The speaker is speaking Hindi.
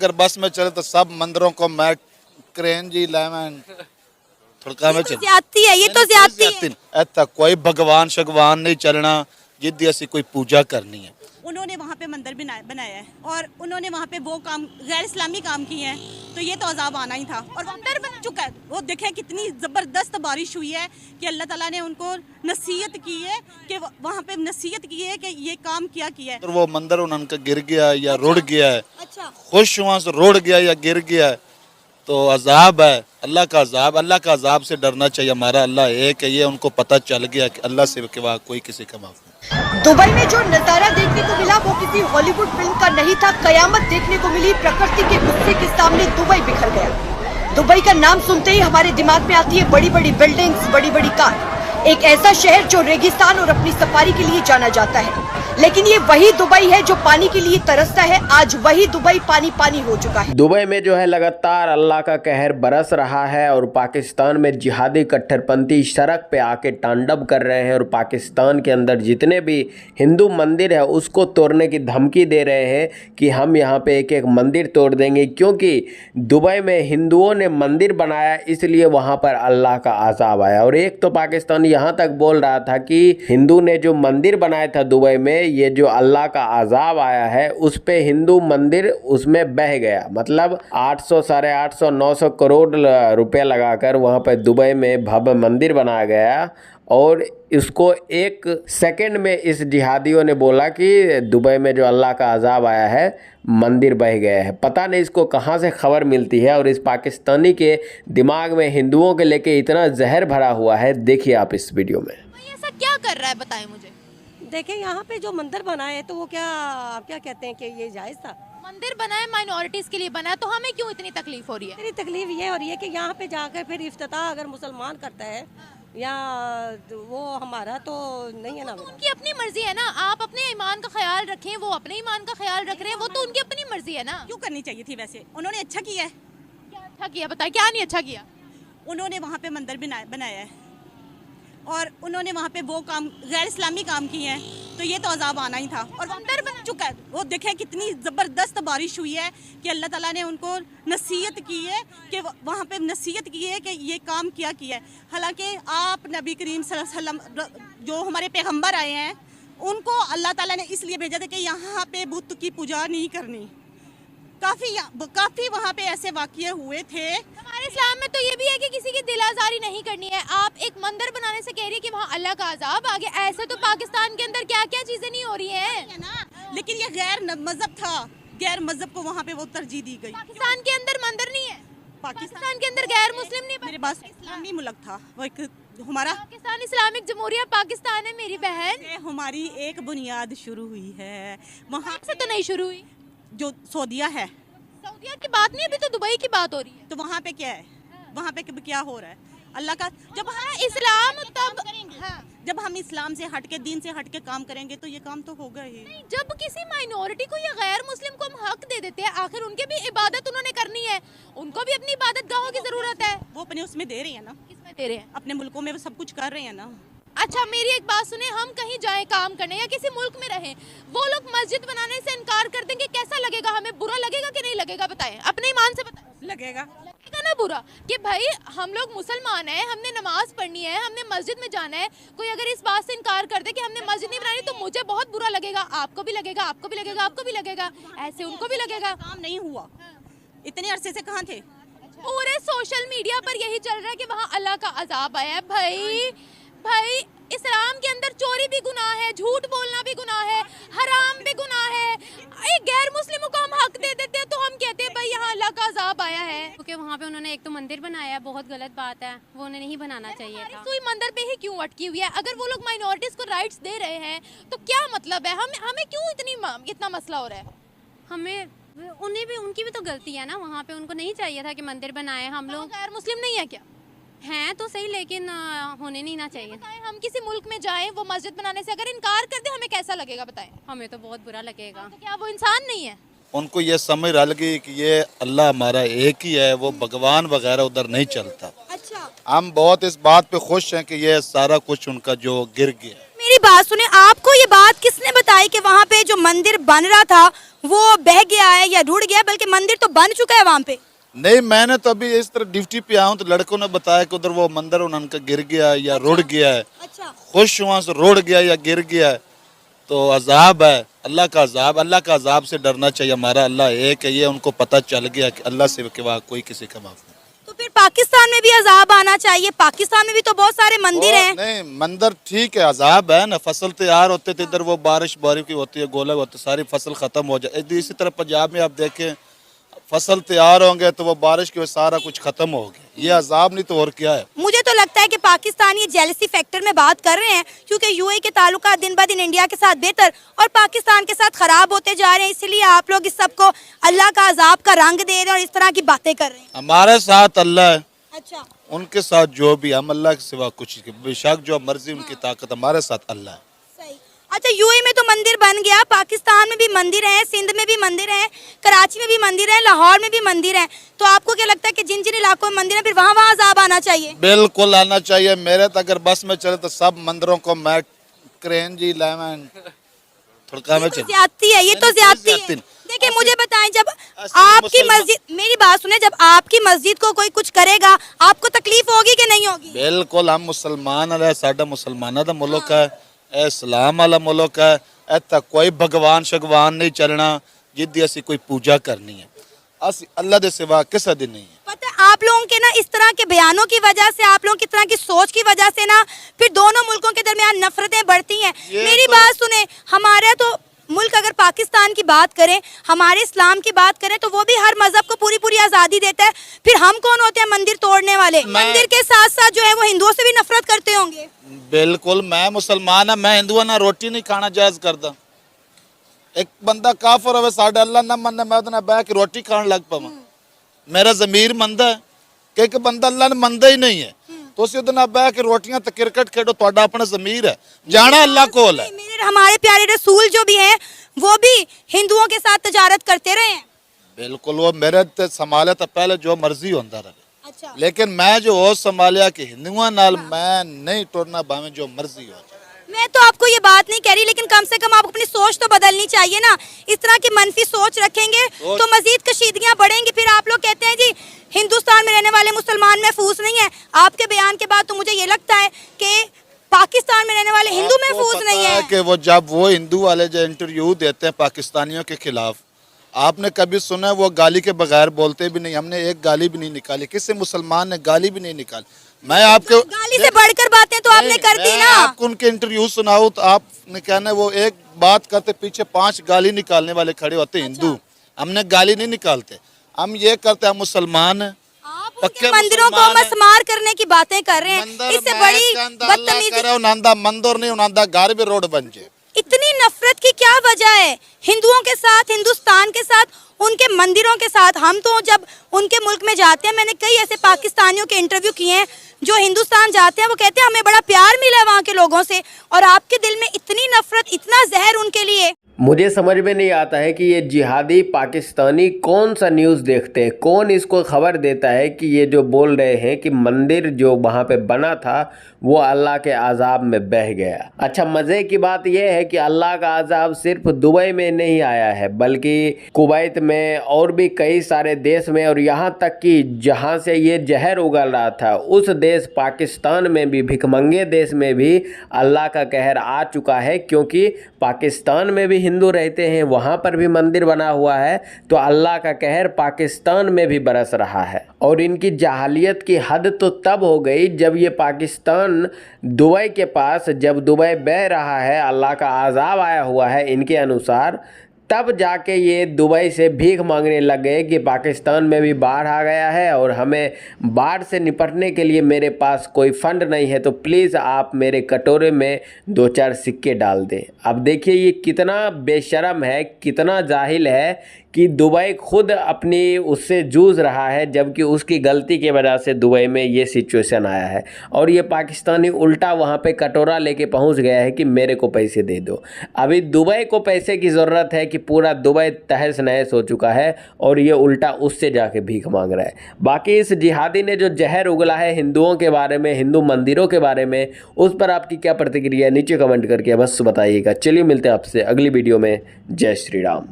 अगर बस में चले तो सब मंदिरों को मैं क्रेन जी लेमन थोड़ा में चल ज्यादती है, ये तो ज्यादती है। ऐसा कोई भगवान शगवान नहीं चलना जिद्दी असी कोई पूजा करनी है। उन्होंने वहाँ पे मंदिर बनाया है और उन्होंने वहाँ पे वो काम गैर इस्लामी काम किए हैं, तो ये तो अजाब आना ही था। और मंदिर बन चुका है, वो देखें कितनी ज़बरदस्त बारिश हुई है कि अल्लाह ताला ने उनको नसीहत की है कि वहाँ पे नसीहत की है कि ये काम किया है। तो वो मंदिर उनका गिर गया या रुड़ गया है, अच्छा, खुश हुआ से रुड़ गया या गिर गया है तो अजाब है, अल्लाह का अजाब। अल्लाह का अजाब से डरना चाहिए। हमारा अल्लाह एक है, ये उनको पता चल गया कि अल्लाह से के बाद कोई किसी का माफ नहीं। दुबई में जो नजारा देखने को मिला वो किसी हॉलीवुड फिल्म का नहीं था। कयामत देखने को मिली। प्रकृति के गुस्से के सामने दुबई बिखर गया। दुबई का नाम सुनते ही हमारे दिमाग में आती है बड़ी बड़ी बिल्डिंग्स, बड़ी बड़ी कार। एक ऐसा शहर जो रेगिस्तान और अपनी सफारी के लिए जाना जाता है, लेकिन ये वही दुबई है जो पानी के लिए तरसता है। आज वही दुबई पानी पानी हो चुका है। दुबई में जो है लगातार अल्लाह का कहर बरस रहा है और पाकिस्तान में जिहादी कट्टरपंथी सड़क पे आके तांडव कर रहे हैं और पाकिस्तान के अंदर जितने भी हिंदू मंदिर है उसको तोड़ने की धमकी दे रहे हैं कि हम यहाँ पे एक एक मंदिर तोड़ देंगे, क्योंकि दुबई में हिंदुओं ने मंदिर बनाया इसलिए वहाँ पर अल्लाह का अज़ाब आया। और एक तो पाकिस्तान यहाँ तक बोल रहा था कि हिंदू ने जो मंदिर बनाया था दुबई में, ये जो अल्लाह का अजाब आया है उस पे हिंदू मंदिर उसमें बह गया। मतलब 800 साढ़े 800 900 करोड़ रुपए लगाकर वहाँ पे दुबई में भव्य मंदिर बनाया गया और इसको एक सेकंड में इस जिहादियों ने बोला कि दुबई में जो अल्लाह का अजाब आया है मंदिर बह गया है। पता नहीं इसको कहाँ से खबर मिलती है और इस पाकिस्तानी के दिमाग में हिंदुओं के लेके इतना जहर भरा हुआ है। देखिए आप इस वीडियो में। ऐसा क्या कर रहा है बताएं मुझे। देखें यहाँ पे जो मंदिर बना है तो वो क्या कहते हैं कि ये जायज़ था। मंदिर बना है माइनॉरिटीज के लिए बना है, तो हमें क्यों इतनी तकलीफ हो रही है? मेरी तकलीफ ये हो रही है कि यहाँ पे जाकर फिर इफ्तिताह अगर मुसलमान करता है या वो हमारा तो नहीं है ना। उनकी अपनी मर्जी है ना, आप अपने ईमान का ख्याल रखें, वो अपने ईमान का ख्याल रख रहे हैं, वो तो उनकी अपनी मर्जी है ना। क्यों करनी चाहिए थी? वैसे उन्होंने अच्छा किया है। क्या अच्छा किया बताए, क्या नहीं अच्छा किया? उन्होंने वहाँ पे मंदिर बनाया है और उन्होंने वहाँ पे वो काम गैर इस्लामी काम किए हैं, तो ये तो अजाब आना ही था। और मंदिर बन चुका है, वो देखें कितनी ज़बरदस्त बारिश हुई है कि अल्लाह ताला ने उनको नसीहत की है कि वहाँ पे नसीहत की है कि ये काम किया है। हालांकि आप नबी करीम सल्लल्लाहु अलैहि वसल्लम जो हमारे पैगंबर आए हैं उनको अल्लाह ताला ने इसलिए भेजा था कि यहाँ पे बुत की पूजा नहीं करनी। काफ़ी वहाँ पे ऐसे वाक़ये हुए थे। हमारे इस्लाम में तो ये भी है कि किसी की दिल आज़ारी नहीं करनी है। आप एक मंदिर बनाने से कह रही है कि वहाँ अल्लाह का अजाब आ गया। ऐसे तो पाकिस्तान के अंदर क्या क्या चीज़ें नहीं हो रही हैं ना, लेकिन ये गैर मजहब था, गैर मजहब को वहाँ पे वो तरजीह दी गई। पाकिस्तान के अंदर मंदिर नहीं है, पाकिस्तान के अंदर गैर मुस्लिम नहीं। मेरे पास इस्लामी मुल्क था वो, एक हमारा पाकिस्तान इस्लामिक जमहूरिया पाकिस्तान है मेरी बहन। हमारी एक बुनियाद शुरू हुई है वहाँ से, तो नहीं शुरू हुई। जो सऊदिया है, सऊदिया की बात नहीं, अभी तो दुबई की बात हो रही है। तो वहाँ पे क्या है? वहाँ पे क्या हो रहा है? अल्लाह का जब इस्लाम तब जब हम इस्लाम से हट के, दीन से हट के काम करेंगे तो ये काम तो होगा ही। जब किसी माइनॉरिटी को या गैर मुस्लिम को हम हक दे देते हैं, आखिर उनके भी इबादत उन्होंने करनी है, उनको भी अपनी इबादत गाहों की जरूरत है। वो अपने उसमें दे रहे हैं ना। किसमें दे रहे हैं? अपने मुल्कों में वो सब कुछ कर रहे हैं ना। अच्छा मेरी एक बात सुने, हम कहीं जाएं काम करने या किसी मुल्क में रहें, वो लोग मस्जिद बनाने से इनकार कर देंगे, कैसा लगेगा? हमें बुरा लगेगा कि नहीं लगेगा? बताएं, अपने ईमान से बताएं। लगेगा ना बुरा कि भाई हम लोग मुसलमान हैं, हमने नमाज पढ़नी है, हमने मस्जिद में जाना है। कोई अगर इस बात से इनकार कर दे कि हमने मस्जिद नहीं बनानी, तो मुझे बहुत बुरा लगेगा, आपको भी लगेगा, आपको भी लगेगा, आपको भी लगेगा, ऐसे उनको भी लगेगा। काम नहीं हुआ, इतने अरसे से कहाँ थे? पूरे सोशल मीडिया पर यही चल रहा है कि वहाँ अल्लाह का अजाब आया है। भाई इस्लाम के अंदर चोरी भी गुनाह है, झूठ बोलना भी गुनाह है, हराम भी गुनाह है। एक गैर मुस्लिमों को हम हक दे देते हैं तो हम कहते हैं भाई यहाँ अल्लाह का अजाब आया है। क्योंकि वहाँ पे उन्होंने एक तो मंदिर बनाया है, बहुत गलत बात है, वो उन्हें नहीं बनाना चाहिए था। सुई मंदिर पे ही क्यों अटकी हुई है? अगर वो लोग माइनॉरिटीज को राइट्स दे रहे हैं तो क्या मतलब है? हमें क्यों इतना मसला हो रहा है? उन्हें भी, उनकी भी तो गलती है ना। वहाँ पे उनको नहीं चाहिए था कि मंदिर बनाए। हम लोग गैर मुस्लिम नहीं है क्या? हैं तो सही, लेकिन होने नहीं ना चाहिए। हम किसी मुल्क में जाएं, वो मस्जिद बनाने से अगर इनकार कर दे, हमें कैसा लगेगा बताएं? हमें तो बहुत बुरा लगेगा। तो क्या वो इंसान नहीं है? उनको ये समझ रल गई कि ये अल्लाह हमारा एक ही है, वो भगवान वगैरह उधर नहीं चलता। अच्छा, हम बहुत इस बात पे खुश हैं कि ये सारा कुछ उनका जो गिर गया। मेरी बात सुने, आपको ये बात किसने बताई? आई कि वहाँ पे जो मंदिर बन रहा था वो बह गया है या रुड़ गया, बल्कि मंदिर तो बन चुका है वहाँ पे। नहीं, मैंने तो अभी इस तरह ड्यूटी पे आया हूँ तो लड़कों ने बताया कि उधर वो मंदिर उनका गिर गया है या रुड़ गया है। अच्छा, खुश वहाँ से रुड़ गया या गिर गया है तो अजाब है, अल्लाह का अजाब। अल्लाह का अजाब से डरना चाहिए। हमारा अल्लाह एक है, ये उनको पता चल गया कि अल्लाह से सिवा कोई किसी का माफ नहीं। तो फिर पाकिस्तान में भी अजाब आना चाहिए। पाकिस्तान में भी तो बहुत सारे मंदिर हैं। नहीं, मंदिर ठीक है, अजाब है ना। फसल तैयार होते थे इधर, वो बारिश की होती है, गोला होती है, सारी फसल खत्म हो जाए। इसी तरह पंजाब में आप देखें फसल तैयार होंगे तो वो बारिश की वजह से सारा कुछ खत्म हो गया। ये अजाब नहीं तो और क्या है। मुझे तो लगता है कि पाकिस्तान ये जेलसी फैक्टर में बात कर रहे हैं, क्योंकि यूएई के ताल्लुकात दिन ब दिन इंडिया के साथ बेहतर और पाकिस्तान के साथ खराब होते जा रहे हैं, इसलिए आप लोग इस सबको अल्लाह का अजाब का रंग दे रहे हैं और इस तरह की बातें कर रहे हैं। हमारे साथ अल्लाह है, अच्छा, उनके साथ जो भी, हम अल्लाह के सिवा कुछ नहीं। बेशक जो मर्जी उनकी ताकत, हमारे साथ अल्लाह है। सही। अच्छा, यूएई में तो मंदिर बन गया, पाकिस्तान में भी मंदिर है, सिंध में भी मंदिर है, कराची में भी मंदिर है, लाहौर में भी मंदिर है। तो आपको क्या लगता है कि जिन जिन इलाकों में मंदिर है फिर वहाँ वहाँ अजाब आना चाहिए? बिल्कुल आना चाहिए। मेरे तो अगर बस में चले तो सब मंदिरों को मैं क्रेन जी लेमन थोड़ा में चले। ज्यादती है, ये तो ज्यादती है। देखिए मुझे बताएं, जब आपकी मस्जिद, मेरी बात सुने, जब आपकी मस्जिद को कोई कुछ करेगा आपको तकलीफ होगी कि नहीं होगी? बिल्कुल, हम मुसलमान है, साडा मुसलमाना दा मुल्क है, इस्लाम वाला मुल्क है। इतना कोई भगवान शगवान नहीं चलना जिद्दी असी कोई पूजा करनी है। असी अल्लाह दे सिवा किसी दी नहीं है। पता है, आप लोगों के ना इस तरह के बयानों की वजह से, आप लोगों की तरह की सोच की वजह से ना फिर दोनों मुल्कों के दरमियान नफरतें बढ़ती हैं। मेरी बात सुने, हमारे तो मुल्क अगर पाकिस्तान की बात करें, हमारे इस्लाम की बात करें तो वो भी हर मजहब को पूरी पूरी आज़ादी देता है। फिर हम कौन होते हैं मंदिर तोड़ने वाले? मंदिर के साथ साथ जो है वो हिंदुओं से भी नफरत करते होंगे। बिल्कुल, मैं मुसलमान है, मैं हिंदू ना रोटी नहीं खाना जायज़ करता। एक बंदा काफर होवे साडे अल्लाह ना मन्ने, मैं उहदे नाल बैठ के रोटी खान लग पावां। मेरा ज़मीर मंदा है कि एक बंदा अल्लाह ने मंदा ही नहीं है तो उसी उहदे नाल बैठ के रोटियां ते क्रिकेट खेडो, तुहाडा अपना ज़मीर है, जाना अल्लाह कोल है। मेरे हमारे प्यारे रसूल जो भी हैं वो भी हिंदुओं के साथ तजारत करते रहे हैं। बिल्कुल, वो मेरे ते संभाले तो पहले जो मर्जी होंदा रहे। अच्छा, लेकिन मैं जो हो संभालिया कि हिंदुओं नाल मैं नहीं टुरना, भाਵੇਂ जो मर्जी हो जाए। मैं तो आपको ये बात नहीं कह रही, लेकिन कम से कम आप अपनी सोच तो बदलनी चाहिए ना। इस तरह की मनफी सोच रखेंगे तो मजीद कशीदगियां बढ़ेंगी। फिर आप लोग कहते हैं जी हिंदुस्तान में रहने वाले मुसलमान महफूज नहीं है। आपके बयान के बाद तो मुझे ये लगता है कि पाकिस्तान में रहने वाले हिंदू महफूज नहीं है। कि वो जब वो हिंदू वाले जो इंटरव्यू देते हैं पाकिस्तानियों के खिलाफ, आपने कभी सुना वो गाली के बगैर बोलते भी नहीं? हमने एक गाली भी नहीं निकाली, किसी मुसलमान ने गाली भी नहीं निकाली। मैं आपके गाली से बढ़कर बातें तो आपने कर दी ना। आपको उनके इंटरव्यू सुनाऊं तो आपने कहना वो एक बात करते पीछे 5 गाली निकालने वाले खड़े होते हिंदू। हमने गाली नहीं निकालते, हम ये करते हैं मुसलमान है। आप उनके मंदिरों को मस्मार करने की बातें कर रहे हैं, इससे बड़ी बदतमीजी। उनांदा मंदिर नहीं, उनांदा घर भी रोड बन जाए। इतनी नफरत की क्या वजह है हिंदुओं के साथ, हिंदुस्तान के साथ, उनके मंदिरों के साथ? हम तो जब उनके मुल्क में जाते हैं, मैंने कई ऐसे पाकिस्तानियों के इंटरव्यू किए हैं जो हिंदुस्तान जाते हैं, वो कहते हैं हमें बड़ा प्यार मिला है वहाँ के लोगों से, और आपके दिल में इतनी नफरत, इतना जहर उनके लिए। मुझे समझ में नहीं आता है कि ये जिहादी पाकिस्तानी कौन सा न्यूज़ देखते हैं, कौन इसको खबर देता है कि ये जो बोल रहे हैं कि मंदिर जो वहाँ पे बना था वो अल्लाह के अजाब में बह गया। अच्छा, मज़े की बात यह है कि अल्लाह का अजाब सिर्फ दुबई में नहीं आया है, बल्कि कुवैत में और भी कई सारे देश में, और यहाँ तक कि जहाँ से ये जहर उगल रहा था उस देश पाकिस्तान में भी, भिखमंगे देश में भी अल्लाह का कहर आ चुका है। क्योंकि पाकिस्तान में भी हिंदू रहते हैं, वहाँ पर भी मंदिर बना हुआ है, तो अल्लाह का कहर पाकिस्तान में भी बरस रहा है। और इनकी जाहलियत की हद तो तब हो गई जब ये पाकिस्तान दुबई के पास, जब दुबई बह रहा है, अल्लाह का अजाब आया हुआ है इनके अनुसार, तब जाके ये दुबई से भीख मांगने लग गए कि पाकिस्तान में भी बाढ़ आ गया है और हमें बाढ़ से निपटने के लिए मेरे पास कोई फंड नहीं है, तो प्लीज़ आप मेरे कटोरे में 2-4 सिक्के डाल दें। अब देखिए ये कितना बेशर्म है, कितना जाहिल है कि दुबई खुद अपनी उससे जूझ रहा है, जबकि उसकी गलती की वजह से दुबई में ये सिचुएशन आया है। और ये पाकिस्तानी उल्टा वहाँ पे कटोरा लेके पहुँच गया है कि मेरे को पैसे दे दो। अभी दुबई को पैसे की ज़रूरत है कि पूरा दुबई तहस नहस हो चुका है और ये उल्टा उससे जाके भीख मांग रहा है। बाकी इस जिहादी ने जो जहर उगला है हिंदुओं के बारे में, हिंदू मंदिरों के बारे में, उस पर आपकी क्या प्रतिक्रिया है नीचे कमेंट करके बस बताइएगा। चलिए मिलते हैं आपसे अगली वीडियो में। जय श्री राम।